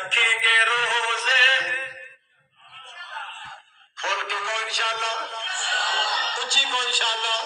رکھیں گے روزے بول کے کو انشاءاللہ اچھی کو انشاءاللہ